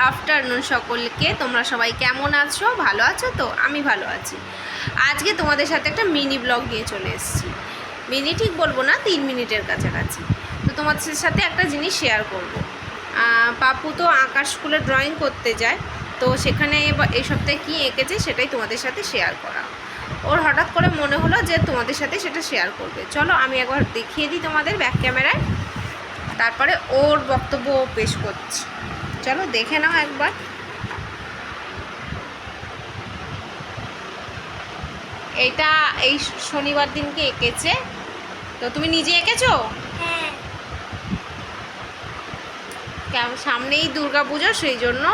Afternoon সকলকে। তোমরা সবাই কেমন আছো? ভালো আছো তো? আমি ভালো আছি। আজকে তোমাদের সাথে একটা মিনি ব্লগ নিয়ে চলে এসেছি। মিনি ঠিক বলবো না, 3 মিনিটের কাছাকাছি। তো তোমাদের সাথে একটা জিনিস শেয়ার করব। পাপু তো আঁকার স্কুলে ড্রয়িং করতে যায়, তো সেখানে এই সপ্তাহে কী এঁকেছে সেটাই তোমাদের সাথে শেয়ার করা। ওর হঠাৎ করে মনে হলো যে তোমাদের সাথে সেটা শেয়ার করবে। চলো আমি একবার দেখিয়ে দিই তোমাদের ব্যাক ক্যামেরায়, তারপরে ওর বক্তব্য পেশ করছি। চলো দেখে নাও একবার। এইটা এই শনিবার দিনকে এঁকেছে। তো তুমি নিজে এঁকেছো? সামনেই দুর্গা পুজো, সেই জন্য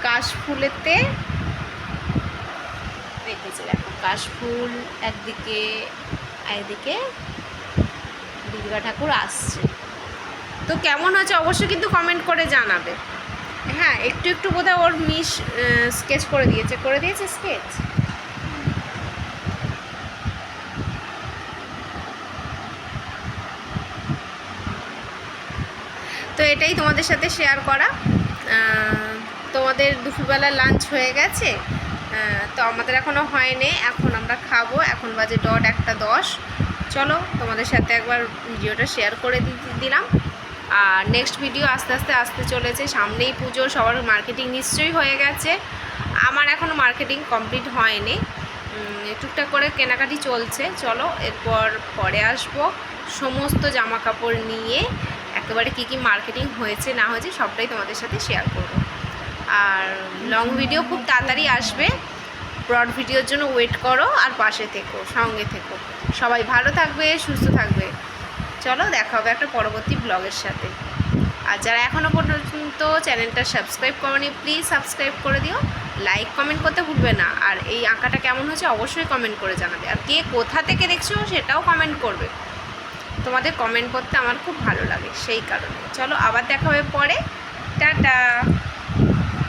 কাশফুলেতে রেখেছে। দেখো কাশফুল একদিকে, একদিকে দুর্গা ঠাকুর আসছে। তো কেমন হয়েছে অবশ্যই কিন্তু কমেন্ট করে জানাবে। হ্যাঁ, একটু একটু বোধহয় ওর মিস স্কেচ করে দিয়েছে স্কেচ। তো এটাই তোমাদের সাথে শেয়ার করা। তোমাদের দুপুরবেলা লাঞ্চ হয়ে গেছে? তো আমাদের এখনও হয়নি, এখন আমরা খাবো। এখন বাজে 1:10। চলো তোমাদের সাথে একবার ভিডিওটা শেয়ার করে দিলাম। আর নেক্সট ভিডিও আস্তে আস্তে আসতে চলেছে। সামনেই পুজো, সবার মার্কেটিং নিশ্চয়ই হয়ে গেছে। আমার এখনও মার্কেটিং কমপ্লিট হয়নি, টুকটাক করে কেনাকাটি চলছে। চলো এরপর পরে আসবো সমস্ত জামা কাপড় নিয়ে, একেবারে কী কী মার্কেটিং হয়েছে না হয়েছে সবটাই তোমাদের সাথে শেয়ার করব। আর লং ভিডিও খুব তাড়াতাড়ি আসবে। ব্রড ভিডিওর জন্য ওয়েট করো, আর পাশে থেকো, সঙ্গে থেকো। সবাই ভালো থাকবে, সুস্থ থাকবে। চলো দেখা হবে একটা পরবর্তী ব্লগের সাথে। আর যারা এখনও পর্যন্ত চ্যানেলটা সাবস্ক্রাইব করোনি, প্লিজ সাবস্ক্রাইব করে দিও। লাইক কমেন্ট করতে ভুলবে না। আর এই আঁকাটা কেমন হয়েছে অবশ্যই কমেন্ট করে জানাবে। আর কে কোথা থেকে দেখছো সেটাও কমেন্ট করবে। তোমাদের কমেন্ট করতে আমার খুব ভালো লাগে, সেই কারণে। চলো আবার দেখা হবে পরে। টাটা।